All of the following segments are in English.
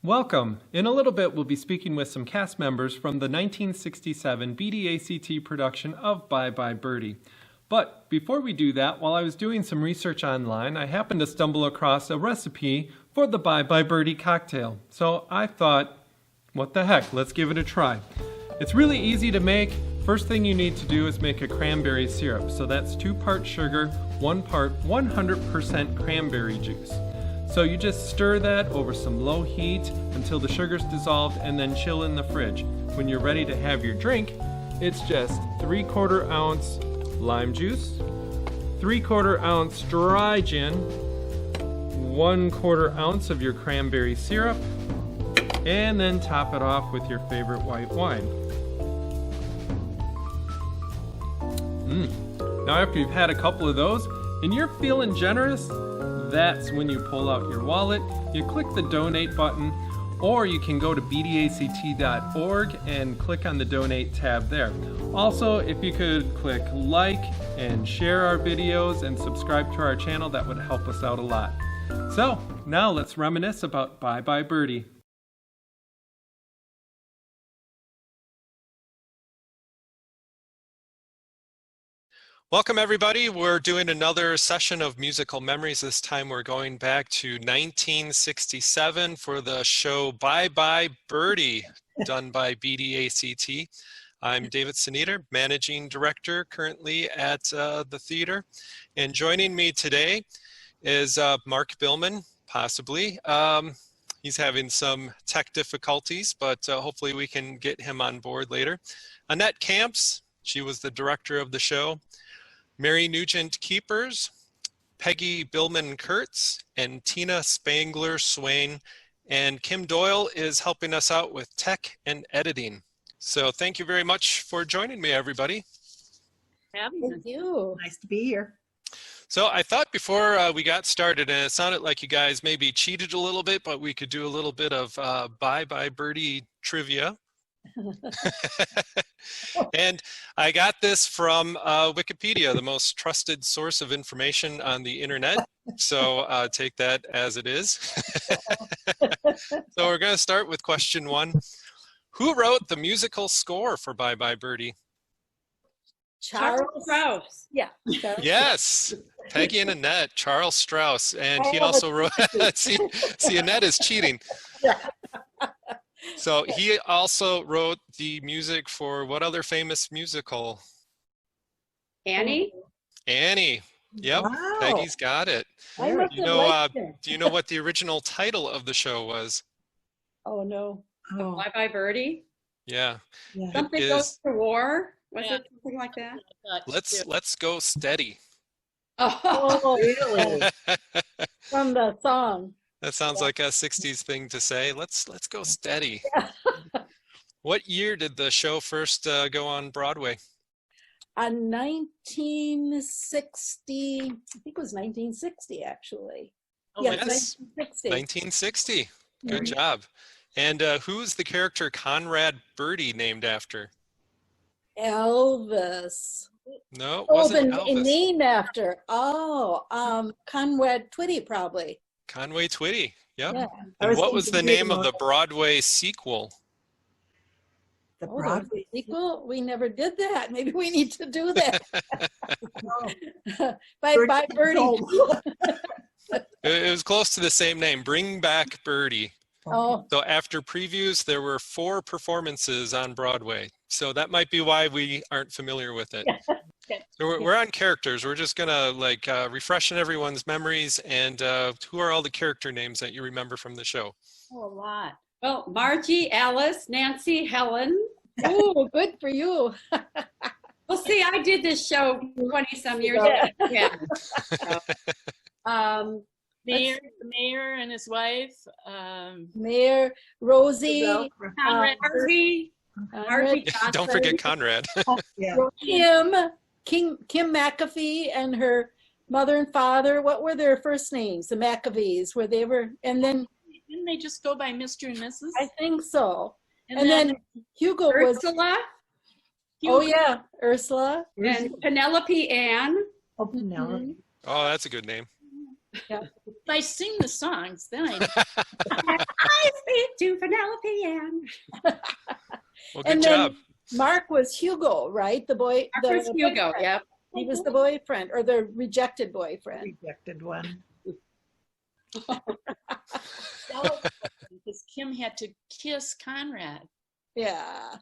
Welcome. In a little bit, we'll be speaking with some cast members from the 1967 BDACT production of Bye Bye Birdie. But before we do that, while I was doing some research online, I happened to stumble across a recipe for the Bye Bye Birdie cocktail. So I thought, what the heck, let's give it a try. It's really easy to make. First thing you need to do is make a cranberry syrup. So that's 2 parts sugar, 1 part 100% cranberry juice. So you just stir that over some low heat until the sugar's dissolved and then chill in the fridge. When you're ready to have your drink, it's just 3/4 ounce lime juice, 3/4 ounce dry gin, 1/4 ounce of your cranberry syrup, and then top it off with your favorite white wine. Now after you've had a couple of those and you're feeling generous, that's when you pull out your wallet, you click the donate button, or you can go to bdact.org and click on the donate tab there. Also, if you could click like and share our videos and subscribe to our channel, that would help us out a lot. So now let's reminisce about Bye Bye Birdie. Welcome everybody. We're doing another session of musical memories. This time we're going back to 1967 for the show Bye Bye Birdie, done by BDACT. I'm David Saniter, Managing Director currently at the theater. And joining me today is Mark Billman, possibly. He's having some tech difficulties, but hopefully we can get him on board later. Annette Kamps, she was the director of the show. Mary Nugent Keepers, Peggy Billman Kurtz, and Tina Spangler Swain, and Kim Doyle is helping us out with tech and editing. So thank you very much for joining me, everybody. Thank you. Nice to be here. So I thought before we got started, and it sounded like you guys maybe cheated a little bit, but we could do a little bit of Bye Bye Birdie trivia. And I got this from Wikipedia, the most trusted source of information on the internet. So take that as it is. So we're going to start with question 1. Who wrote the musical score for Bye Bye Birdie? Charles Strauss. Yeah. Yes, Peggy and Annette, Charles Strauss. And he also wrote, see, Annette is cheating. Yeah. So he also wrote the music for what other famous musical? Annie? Annie. Yep. Wow. Peggy's got it. Do you know what the original title of the show was? Oh no. Oh. Bye Bye Birdie? Yeah. Something goes to war? Was it something like that? Let's go steady. Oh, really? From the song. That sounds like a 60s thing to say. Let's go steady. What year did the show first go on Broadway? 1960. I think it was 1960 actually. Oh, yes, 1960. 1960. Good job. And who's the character Conrad Birdie named after? Elvis. No, it wasn't Elvis. Named after. Oh, Conrad Twitty probably. Conway Twitty, yep. Yeah. And what was the name of the Broadway sequel? The Broadway sequel? We never did that. Maybe we need to do that. Bye Bye Birdie. It was close to the same name, Bring Back Birdie. Oh. So after previews, there were 4 performances on Broadway. So that might be why we aren't familiar with it. So we're on characters. We're just gonna refresh everyone's memories. And who are all the character names that you remember from the show? Oh, a lot. Well, Margie, Alice, Nancy, Helen. Oh, good for you. Well, see, I did this show 20-some years ago. Yeah. Mayor and his wife. Mayor, Rosie. Harvey. Don't forget Conrad. Kim McAfee and her mother and father. What were their first names? The McAfees. And then didn't they just go by Mr. and Mrs.? I think so. And then Hugo Ursula. Oh yeah, Ursula. And Penelope Ann. Oh, Penelope. Oh, that's a good name. Yeah. If I sing the songs, then I I speak to Penelope Ann. Well, good And job. then Mark was Hugo, right? The boy. That was the Hugo, boyfriend. yep. He was the boyfriend or the rejected boyfriend. Rejected one. Because Kim had to kiss Conrad. Yeah.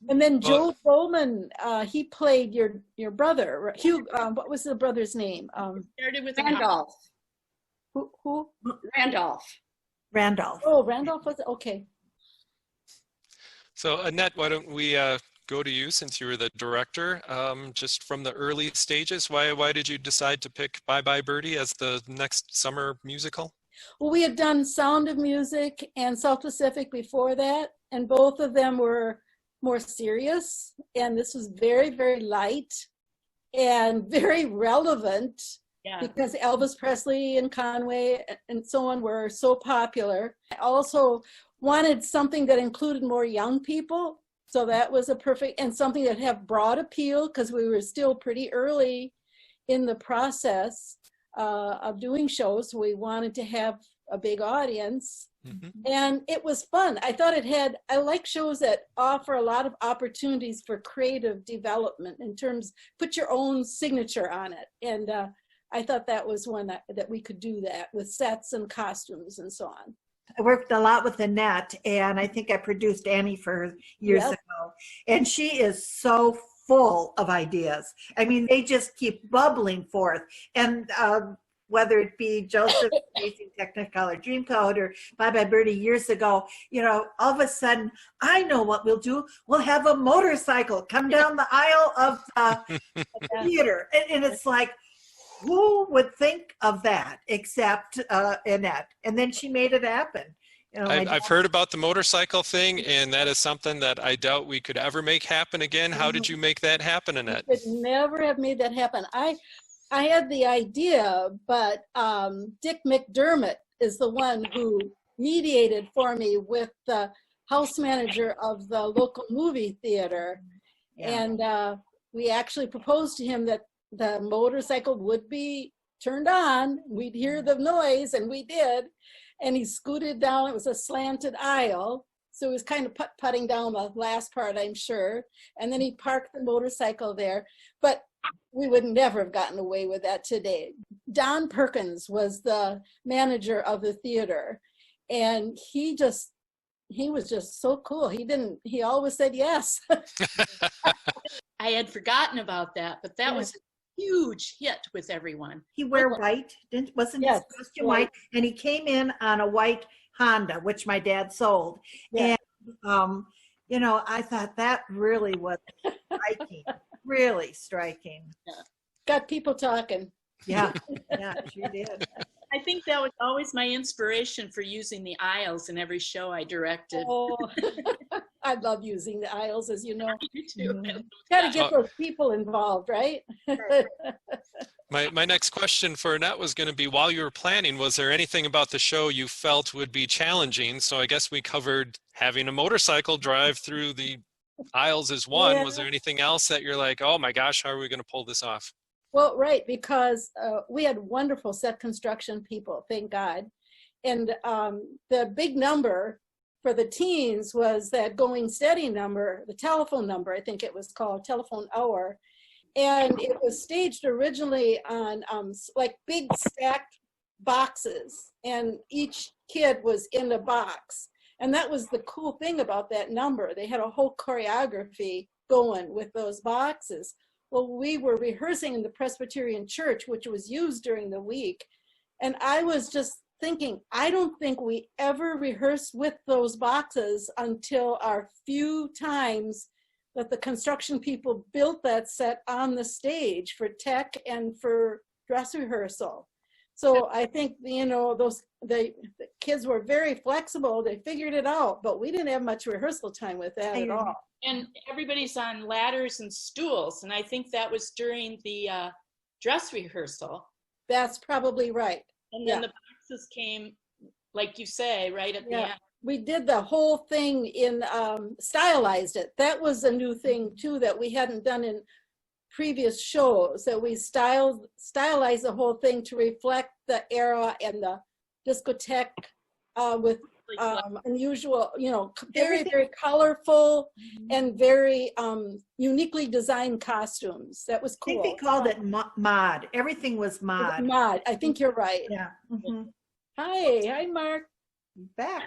And then Joel Bowman, he played your brother. Hugh, what was the brother's name? Started with Randolph. Who? Randolph. Randolph. Oh, Randolph was okay. So Annette, why don't we go to you since you were the director, just from the early stages. Why did you decide to pick Bye Bye Birdie as the next summer musical? Well, we had done Sound of Music and South Pacific before that, and both of them were more serious. And this was very, very light and very relevant Yeah. because Elvis Presley and Conway and so on were so popular. I also wanted something that included more young people. So that was a perfect, and something that had broad appeal because we were still pretty early in the process of doing shows. We wanted to have a big audience, and it was fun. I thought I like shows that offer a lot of opportunities for creative development in terms, put your own signature on it. And I thought that was one that we could do that with sets and costumes and so on. I worked a lot with Annette, and I think I produced Annie for her years ago. And she is so full of ideas. I mean, they just keep bubbling forth. And whether it be Joseph Amazing Technicolor Dreamcoat or Bye Bye Birdie years ago, you know, all of a sudden, I know what we'll do. We'll have a motorcycle come down the aisle of the theater. And it's like, who would think of that except Annette? And then she made it happen. You know, I've heard about the motorcycle thing, and that is something that I doubt we could ever make happen again. How did you make that happen, Annette? We could never have made that happen. I had the idea, but Dick McDermott is the one who mediated for me with the house manager of the local movie theater. Yeah. And we actually proposed to him that the motorcycle would be turned on. We'd hear the noise, and we did. And he scooted down. It was a slanted aisle. So he was kind of putting down the last part, I'm sure. And then he parked the motorcycle there. But we would never have gotten away with that today. Don Perkins was the manager of the theater. And he was just so cool. He always said yes. I had forgotten about that, but that was a huge hit with everyone. he wear white, wasn't his costume white? And he came in on a white Honda, which my dad sold. Yeah. And, you know, I thought that really was striking, really striking. Got people talking. Yeah, yeah, sure did. I think that was always my inspiration for using the aisles in every show I directed. Oh, I love using the aisles, as you know. You too. Got to get those people involved, right? My next question for Annette was going to be, while you were planning, was there anything about the show you felt would be challenging? So I guess we covered having a motorcycle drive through the aisles as one. Yeah. Was there anything else that you're like, oh my gosh, how are we going to pull this off? Well, right, because we had wonderful set construction people, thank God. And the big number for the teens was that Going Steady number, the telephone number, I think it was called, telephone hour. And it was staged originally on like big stacked boxes, and each kid was in a box. And that was the cool thing about that number. They had a whole choreography going with those boxes. Well, we were rehearsing in the Presbyterian church, which was used during the week. And I was just thinking, I don't think we ever rehearsed with those boxes until our few times that the construction people built that set on the stage for tech and for dress rehearsal. So I think, you know, the kids were very flexible. They figured it out, but we didn't have much rehearsal time with that at all. And everybody's on ladders and stools, and I think that was during the dress rehearsal. That's probably right. And then the boxes came, like you say, right at the end. We did the whole thing in, stylized it. That was a new thing too that we hadn't done in previous shows, that we stylized the whole thing to reflect the era and the discotheque with unusual, very, very colorful and very uniquely designed costumes. That was I think cool. they called it mod. Everything was mod. Mod. I think you're right. Yeah. Mhm. Hi, Mark. Back.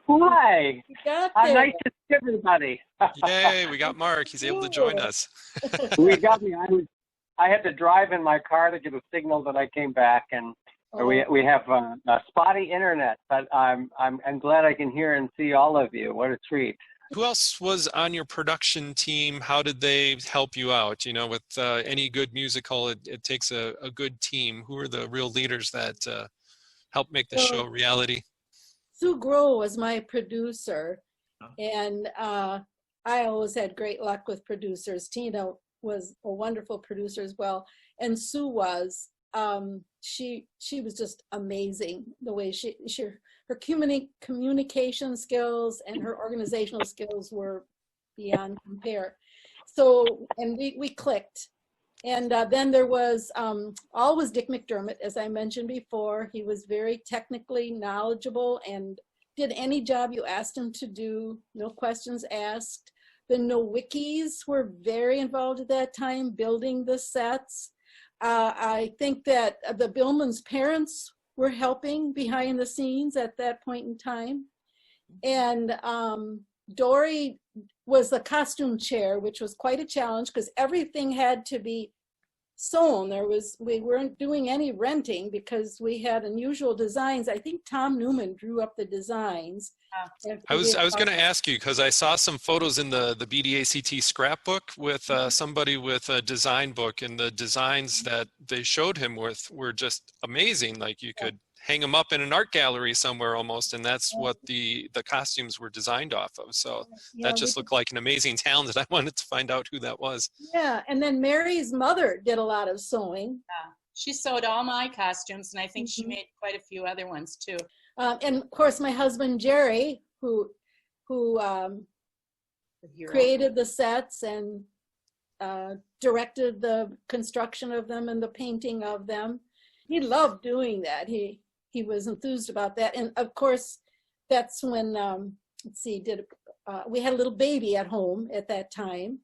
Hi. You got there. Nice to see everybody. Yay, we got Mark. He's able to join us. We got me. I had to drive in my car to get a signal that I came back, and we have a spotty internet, but I'm glad I can hear and see all of you. What a treat. Who else was on your production team? How did they help you out? With any good musical, it takes a good team. Who are the real leaders that help make the show reality? Sue Groh was my producer, and I always had great luck with producers. Tina was a wonderful producer as well, and Sue was. She was just amazing. The way her communication skills and her organizational skills were beyond compare. So, and we clicked. And then there was always Dick McDermott, as I mentioned before. He was very technically knowledgeable and did any job you asked him to do, no questions asked. The Nowickies were very involved at that time, building the sets. I think that the Billman's parents were helping behind the scenes at that point in time. And Dory was the costume chair, which was quite a challenge because everything had to be sewn. We weren't doing any renting because we had unusual designs. I think Tom Newman drew up the designs. I was going to ask you because I saw some photos in the BDACT scrapbook with somebody with a design book, and the designs that they showed him with were just amazing. Like you could hang them up in an art gallery somewhere almost, and that's what the costumes were designed off of. So that just looked like an amazing talent, and I wanted to find out who that was. Yeah, and then Mary's mother did a lot of sewing. She sewed all my costumes, and I think she made quite a few other ones too. And of course, my husband Jerry, who created the sets and directed the construction of them and the painting of them. He loved doing that. He was enthused about that. And of course, that's when we had a little baby at home at that time.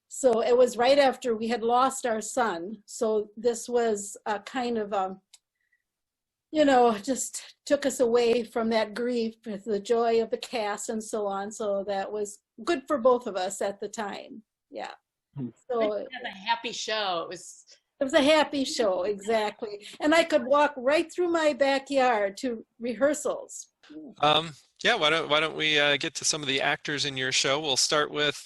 So it was right after we had lost our son. So this was a kind of just took us away from that grief, the joy of the cast and so on. So that was good for both of us at the time. Yeah. So it was a happy show. It was a happy show, exactly. And I could walk right through my backyard to rehearsals. Yeah, why don't we get to some of the actors in your show? We'll start with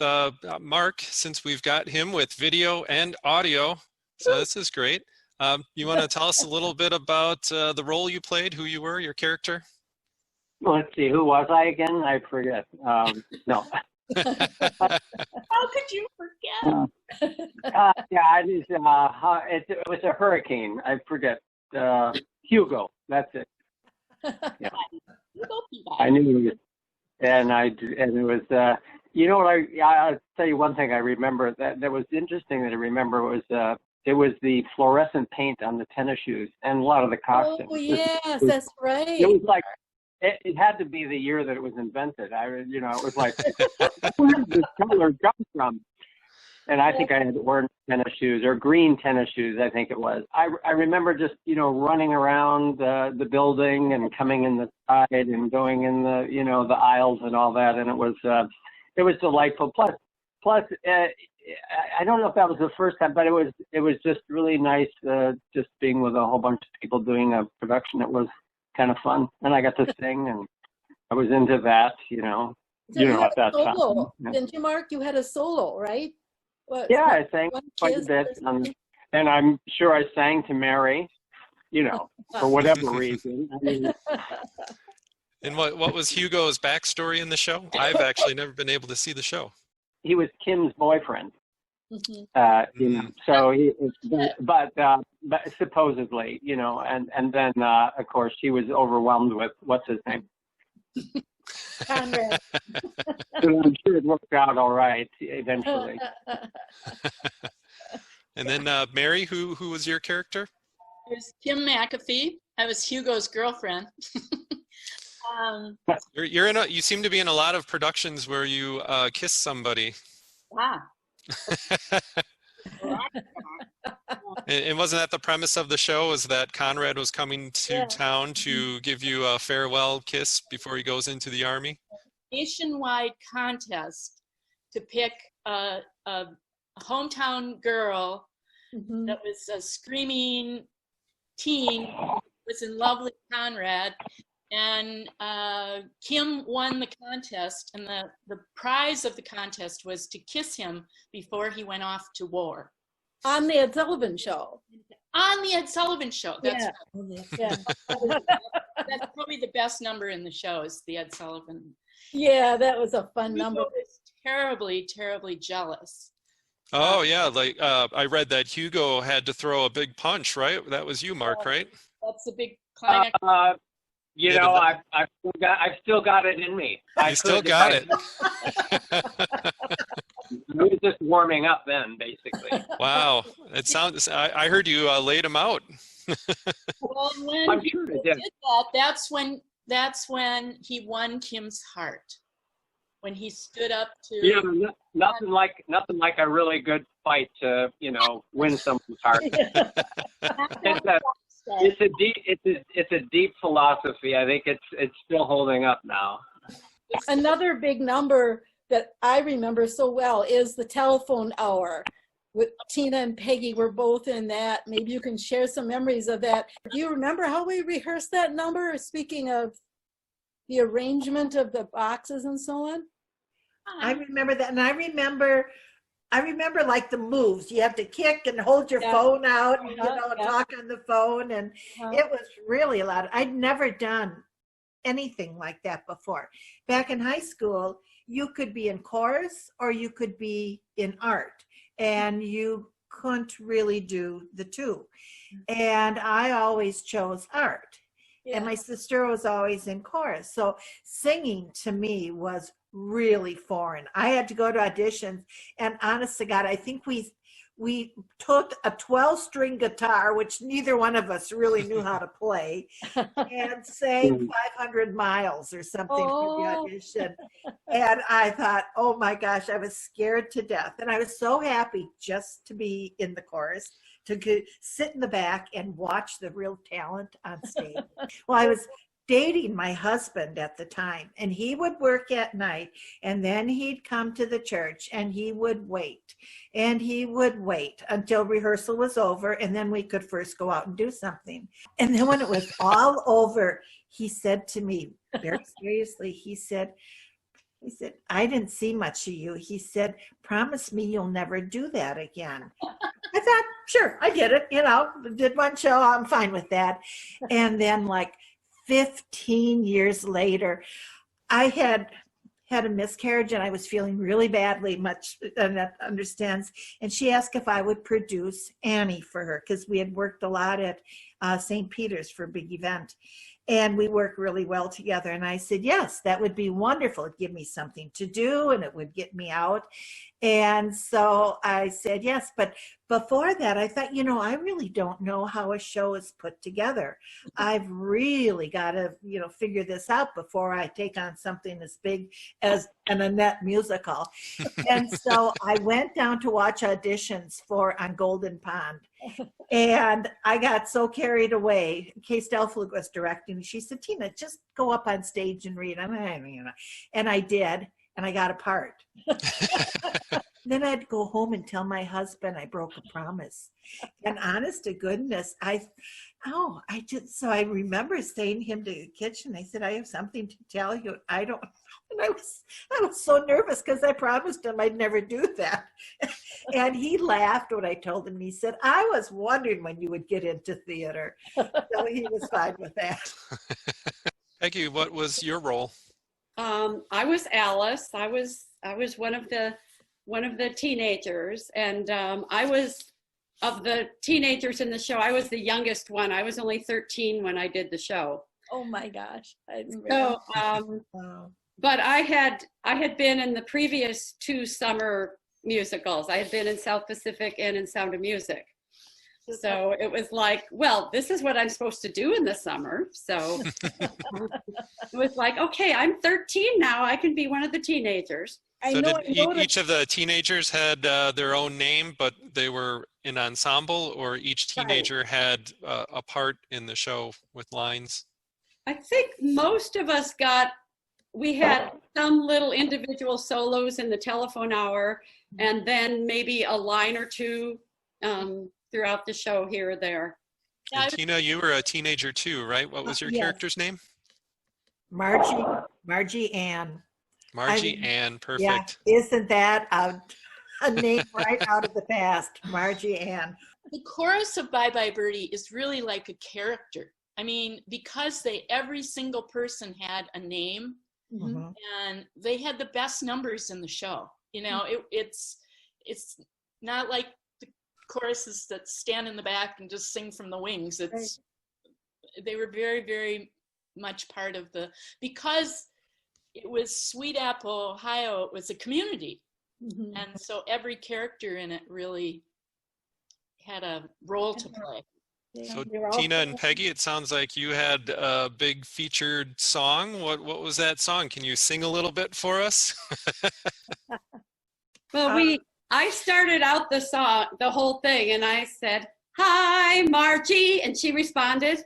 Mark, since we've got him with video and audio. So this is great. You want to tell us a little bit about the role you played, who you were, your character? Well, let's see, who was I again? I forget. No. How could you forget? It was a hurricane. I forget. Hugo. That's it. Yeah. I knew it was, and it was. I'll tell you one thing I remember that was interesting that I remember was it was the fluorescent paint on the tennis shoes and a lot of the costumes. Oh yes, that's right. It was like. It had to be the year that it was invented. It was like, where did this color come from? And I think I had orange tennis shoes or green tennis shoes, I think it was. I remember just, running around the building and coming in the side and going in the aisles and all that. And it was delightful. Plus, I don't know if that was the first time, but it was just really nice just being with a whole bunch of people doing a production. It was kind of fun, and I got to sing, and I was into that, at that solo. time. Didn't you, Mark? You had a solo, right? Yeah, I sang quite a bit, and I'm sure I sang to Mary, for whatever reason. And what was Hugo's backstory in the show? I've actually never been able to see the show. He was Kim's boyfriend. So but supposedly, and then of course she was overwhelmed with what's his name. Conrad. So I'm sure it worked out all right eventually. And then Mary, who was your character? It was Kim McAfee. I was Hugo's girlfriend. You're in you seem to be in a lot of productions where you kiss somebody. Ah. And wasn't that the premise of the show? Was that Conrad was coming to Yeah. town to give you a farewell kiss before he goes into the army? Nationwide contest to pick a hometown girl Mhm. that was a screaming teen, was in love with Conrad, and Kim won the contest, and the prize of the contest was to kiss him before he went off to war. On the Ed Sullivan Show. On the Ed Sullivan Show. That's Yeah. that's probably the best number in the show is the Ed Sullivan. Yeah, that was a fun Hugo number. was terribly, terribly jealous. Oh yeah, like I read that Hugo had to throw a big punch, right? That was you, Mark, right? That's a big climax. You Yeah, know, but I've still got it in me. You still got it. I was just warming up then, basically. Wow, it sounds. I heard you laid him out. Well, when I'm he sure it did did. that, that's when he won Kim's heart. When he stood up to Yeah, nothing like a really good fight to, win someone's heart. It's a deep philosophy. I think it's still holding up now. Another big number that I remember so well is the telephone hour. With Tina and Peggy were both in that. Maybe you can share some memories of that. Do you remember how we rehearsed that number? Speaking of the arrangement of the boxes and so on. I remember that, and I remember like the moves. You have to kick and hold your phone out, and, talk on the phone, and it was really a lot. I'd never done anything like that before. Back in high school, you could be in chorus or you could be in art, and you couldn't really do the two. And I always chose art, and my sister was always in chorus. So singing to me was really foreign. I had to go to auditions, and honest to God, I think we took a 12-string guitar, which neither one of us really knew how to play, and sang 500 Miles or something for the audition. And I thought, oh my gosh, I was scared to death. And I was so happy just to be in the chorus, to sit in the back and watch the real talent on stage. Well, I was dating my husband at the time, and he would work at night, and then he'd come to the church, and he would wait until rehearsal was over, and then we could first go out and do something. And then when it was all over, he said to me very seriously, he said, I didn't see much of you. He said, promise me you'll never do that again. I thought, sure, I did it, did one show, I'm fine with that. And then like 15 years later, I had a miscarriage, and I was feeling really badly, much Annette understands. And she asked if I would produce Annie for her, because we had worked a lot at St. Peter's for a big event. And we work really well together. And I said, yes, that would be wonderful. It'd give me something to do, and it would get me out. And so I said, yes. But before that, I thought, I really don't know how a show is put together. I've really got to, figure this out before I take on something as big as an Annette musical. And so I went down to watch auditions on Golden Pond. And I got so carried away. Kay Stelflug was directing. She said, Tina, just go up on stage and read. And I did, and I got a part. Then I had to go home and tell my husband I broke a promise. And honest to goodness, so I remember saying to him to the kitchen, I said, I have something to tell you. I don't, and I was so nervous because I promised him I'd never do that. And he laughed when I told him. He said, I was wondering when you would get into theater. So he was fine with that. Peggy, what was your role? I was Alice. I was one of the teenagers, and I was, of the teenagers in the show, I was the youngest one. I was only 13 when I did the show. Oh my gosh. So, but I had been in the previous 2 summer musicals. I had been in South Pacific and in Sound of Music. So it was like, well, this is what I'm supposed to do in the summer. So it was like, okay, I'm 13 now. I can be one of the teenagers. So did each of the teenagers had their own name, but they were in ensemble, or each teenager had a part in the show with lines? I think most of us we had some little individual solos in the telephone hour, and then maybe a line or two throughout the show here or there. And Tina, you were a teenager too, right? What was your character's name? Margie Ann. Margie Ann, perfect. Yeah, isn't that a name right out of the past? Margie Ann. The chorus of Bye Bye Birdie is really like a character. I mean, because every single person had a name, and they had the best numbers in the show. You know, it's not like the choruses that stand in the back and just sing from the wings. They were very, very much part of because it was Sweet Apple, Ohio. It was a community, and so every character in it really had a role to play. So Tina and Peggy, it sounds like you had a big featured song. What was that song? Can you sing a little bit for us? Well, I started out the song, the whole thing, and I said, "Hi, Margie," and she responded,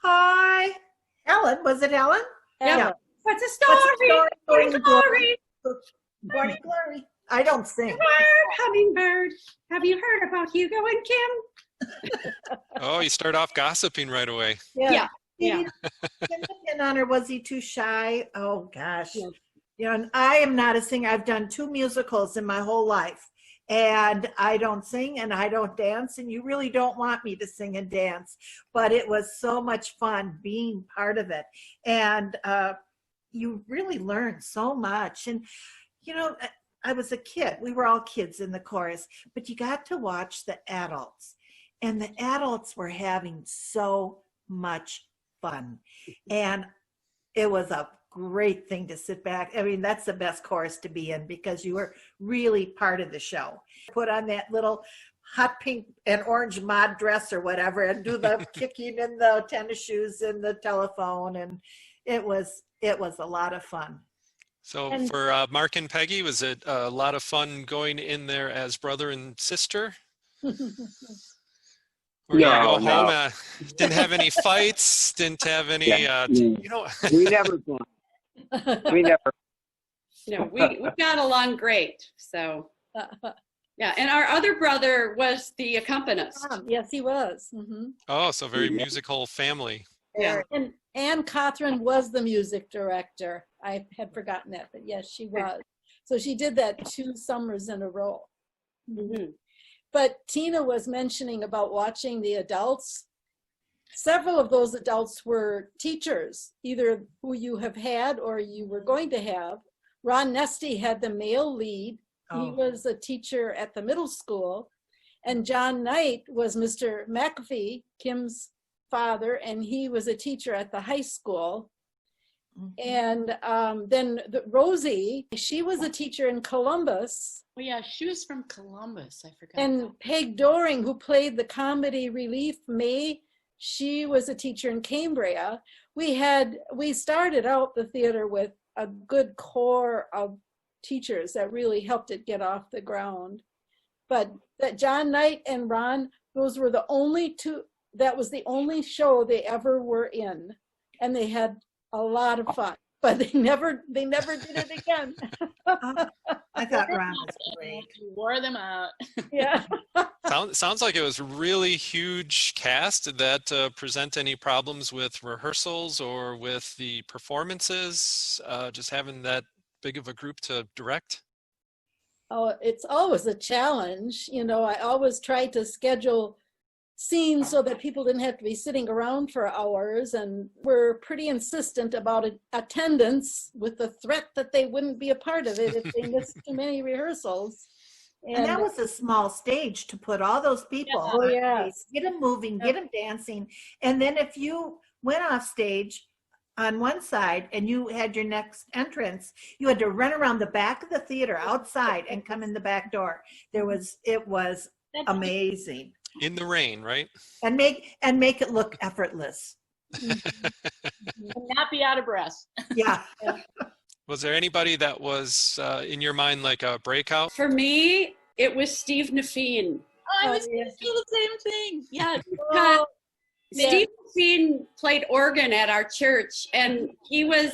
"Hi." Ellen, was it Ellen? Yeah. What's a story? Morning glory. Morning glory. I don't sing. Hummingbird. Have you heard about Hugo and Kim? Oh, you start off gossiping right away. Yeah. Did he pin on her? Was he too shy? Oh gosh. Yeah, and I am not a singer. I've done 2 musicals in my whole life, and I don't sing and I don't dance, and you really don't want me to sing and dance, but it was so much fun being part of it. And you really learn so much. And you know, I was a kid. We were all kids in the chorus, but you got to watch the adults. And the adults were having so much fun. And it was a great thing to sit back. I mean, that's the best chorus to be in because you were really part of the show. Put on that little hot pink and orange mod dress or whatever and do the kicking in the tennis shoes and the telephone. And it was a lot of fun. So for Mark and Peggy, was it a lot of fun going in there as brother and sister? We're gonna go home. Didn't have any fights. Didn't have any. You know, we never fought. We never. No, we got along great. So, yeah. And our other brother was the accompanist. Yes, he was. Oh, so very musical family. Yeah. And Anne Cothran was the music director. I had forgotten that, but yes, she was. So she did that 2 summers in a row. But Tina was mentioning about watching the adults. Several of those adults were teachers, either who you have had or you were going to have. Ron Nesty had the male lead. He was a teacher at the middle school. And John Knight was Mr. McAfee, Kim's father, and he was a teacher at the high school. And then Rosie, she was a teacher in Columbus. Oh yeah, she was from Columbus. I forgot. And Peg Doring, who played the comedy relief May, she was a teacher in Cambria. We started out the theater with a good core of teachers that really helped it get off the ground. But that John Knight and Ron, those were the only 2. That was the only show they ever were in, and they had a lot of fun. But they never did it again. I thought Ron was great. You wore them out. Yeah. Sounds like it was a really huge cast. Did that present any problems with rehearsals or with the performances? Just having that big of a group to direct? Oh, it's always a challenge. You know, I always try to schedule scenes so that people didn't have to be sitting around for hours, and we're pretty insistent about attendance with the threat that they wouldn't be a part of it if they missed too many rehearsals. And that was a small stage to put all those people on stage, get them moving, get them dancing. And then if you went off stage on one side and you had your next entrance, you had to run around the back of the theater outside and come in the back door. It was amazing. In the rain, right? And make it look effortless. And not be out of breath. Yeah. Was there anybody that was in your mind like a breakout? For me, it was Steve Nafine. I was going to say the same thing. Yeah. Because Steve Nafine played organ at our church, and he was,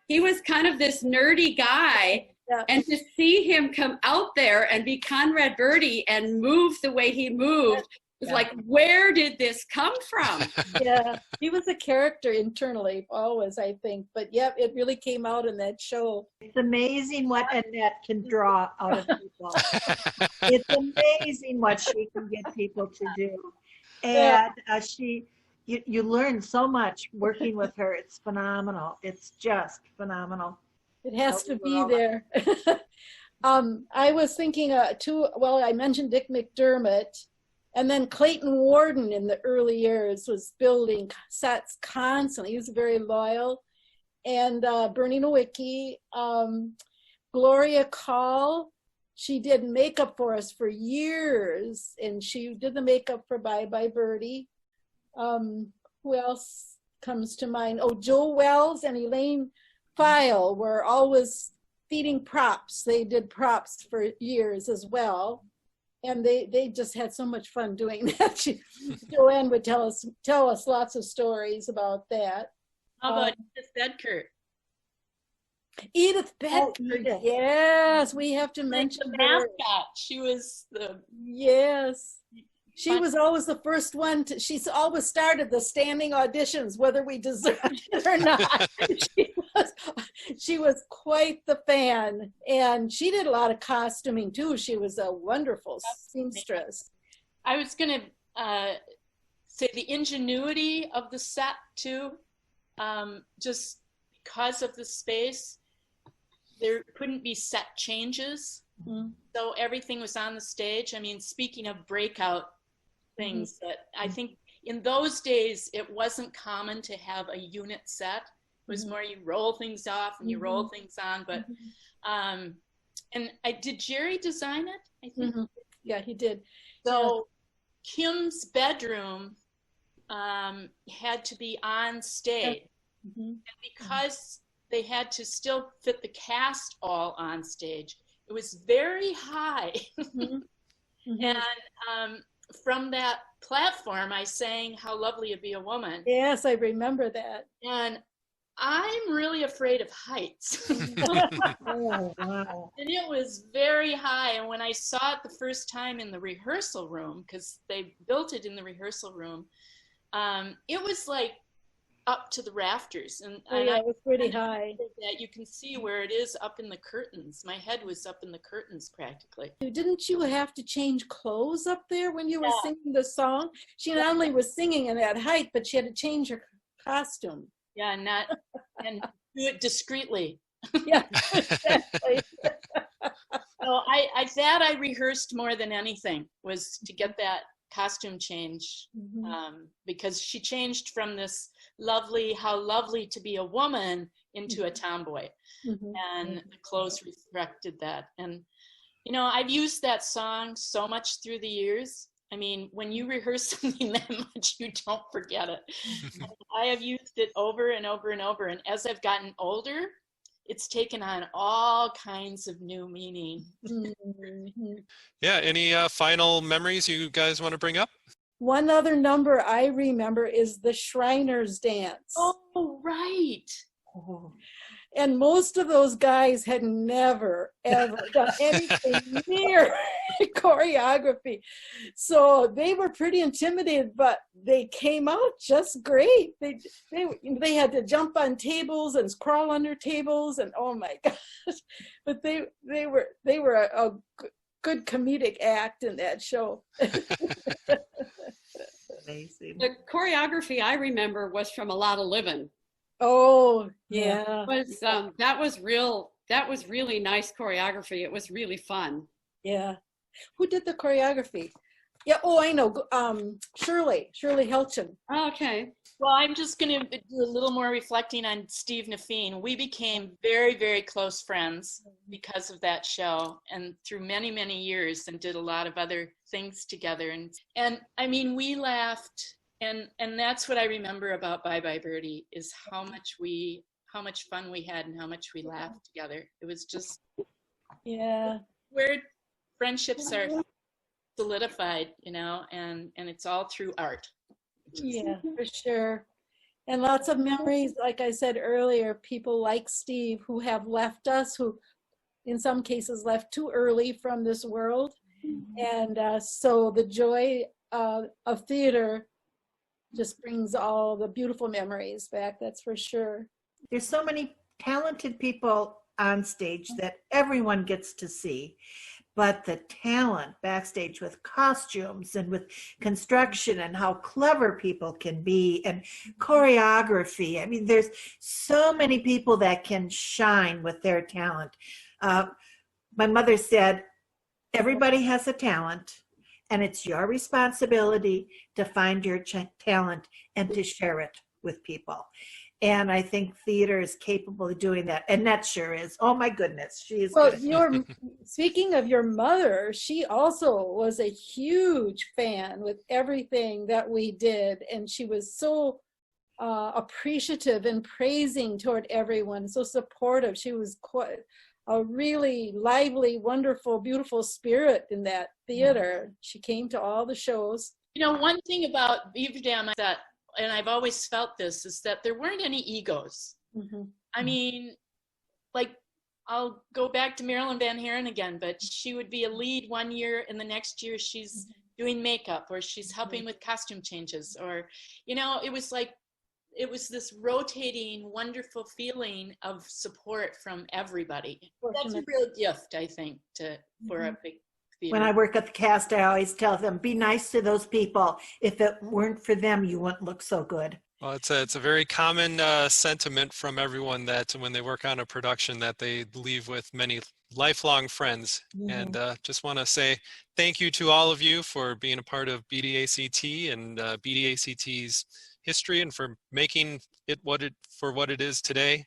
he was kind of this nerdy guy. Yeah. And to see him come out there and be Conrad Birdie and move the way he moved, was like, where did this come from? Yeah, he was a character internally always, I think. But yeah, it really came out in that show. It's amazing what Annette can draw out of people. It's amazing what she can get people to do. And you learn so much working with her. It's phenomenal. It's just phenomenal. It has to be there. I was thinking too, well, I mentioned Dick McDermott, and then Clayton Warden in the early years was building sets constantly. He was very loyal. And Bernie Nowicki, Gloria Call, she did makeup for us for years, and she did the makeup for Bye Bye Birdie. Who else comes to mind? Oh, Joe Wells and Elaine File were always feeding props. They did props for years as well. And they just had so much fun doing that. Joanne would tell us lots of stories about that. How about Edith Bedkert? Edith Bedkert, yes, we have to mention the her. mascot. She was the She was always the first one she's always started the standing auditions, whether we deserved it or not. She was quite the fan, and she did a lot of costuming too. She was a wonderful seamstress. I was going to say the ingenuity of the set too, just because of the space, there couldn't be set changes. Mm-hmm. So everything was on the stage. I mean, speaking of breakout things, that I think in those days, it wasn't common to have a unit set. It was more you roll things off and you roll things on. But, and did Jerry design it? I think. Yeah, he did. So Kim's bedroom had to be on stage. And because they had to still fit the cast all on stage, it was very high. And from that platform, I sang How Lovely to Be a Woman. Yes, I remember that. And I'm really afraid of heights. Oh, wow. And it was very high. And when I saw it the first time in the rehearsal room, because they built it in the rehearsal room, it was like up to the rafters. And it was pretty high. That you can see where it is up in the curtains. My head was up in the curtains practically. Didn't you have to change clothes up there when you were singing the song? She not only was singing in that height, but she had to change her costume. Yeah, and do it discreetly. Yeah, exactly. So I rehearsed more than anything, was to get that costume change, because she changed from this how lovely to be a woman into a tomboy, and the clothes reflected that. And I've used that song so much through the years. I mean, when you rehearse something that much, you don't forget it. I have used it over and over and over, and as I've gotten older, it's taken on all kinds of new meaning. Yeah, any final memories you guys want to bring up? One other number I remember is the Shriners Dance. Oh, right. Oh. And most of those guys had never, ever done anything near choreography. So they were pretty intimidated, but they came out just great. They had to jump on tables and crawl under tables, and oh my gosh. But they were a good comedic act in that show. Amazing. The choreography I remember was from A Lot of Living. Oh, yeah. That was really nice choreography. It was really fun. Yeah. Who did the choreography? Yeah, oh, I know. Shirley Helchin. Oh, okay. Well, I'm just going to do a little more reflecting on Steve Nafine. We became very, very close friends because of that show and through many, many years, and did a lot of other things together. And I mean, we laughed, and that's what I remember about Bye Bye Birdie is how much fun we had and how much we laughed together. It was just where friendships are solidified, you know, and it's all through art. Yeah, for sure. And lots of memories, like I said earlier, people like Steve who have left us, who in some cases left too early from this world. And so the joy of theater just brings all the beautiful memories back, that's for sure. There's so many talented people on stage that everyone gets to see. But the talent backstage with costumes and with construction and how clever people can be and choreography. I mean, there's so many people that can shine with their talent. My mother said, everybody has a talent, and it's your responsibility to find your talent and to share it with people. And I think theater is capable of doing that. And that sure is. Oh my goodness, she is. Well, speaking of your mother, she also was a huge fan with everything that we did. And she was so appreciative and praising toward everyone, so supportive. She was quite a really lively, wonderful, beautiful spirit in that theater. She came to all the shows. You know, one thing about Beaver Dam that, and I've always felt this, is that there weren't any egos. I mean, like, I'll go back to Marilyn Van Haren again, but she would be a lead one year and the next year she's doing makeup or she's helping with costume changes, or, you know, it was like, it was this rotating, wonderful feeling of support from everybody. That's a real gift, I think, for a big theater. When I work at the cast, I always tell them, be nice to those people. If it weren't for them, you wouldn't look so good. Well, it's a very common sentiment from everyone that when they work on a production that they leave with many lifelong friends. And just want to say thank you to all of you for being a part of BDACT and BDACT's history and for making it what it is today.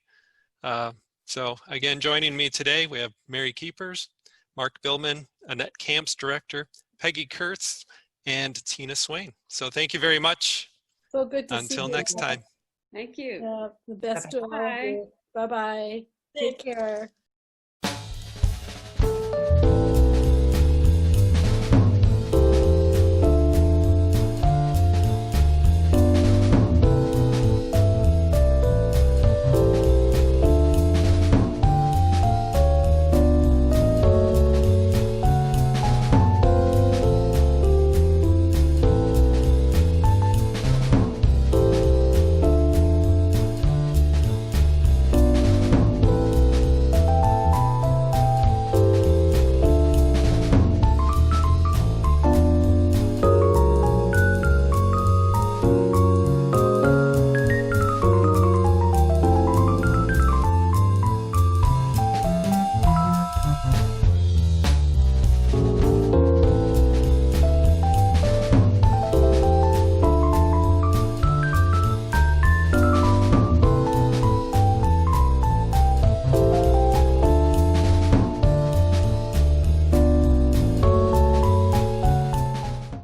So again, joining me today, we have Mary Keepers, Mark Billman, Annette Kamps, director, Peggy Kurtz, and Tina Swain. So thank you very much. So good to see you. Until next time. Thank you. The best to all of Bye. you. Bye-bye. Take care.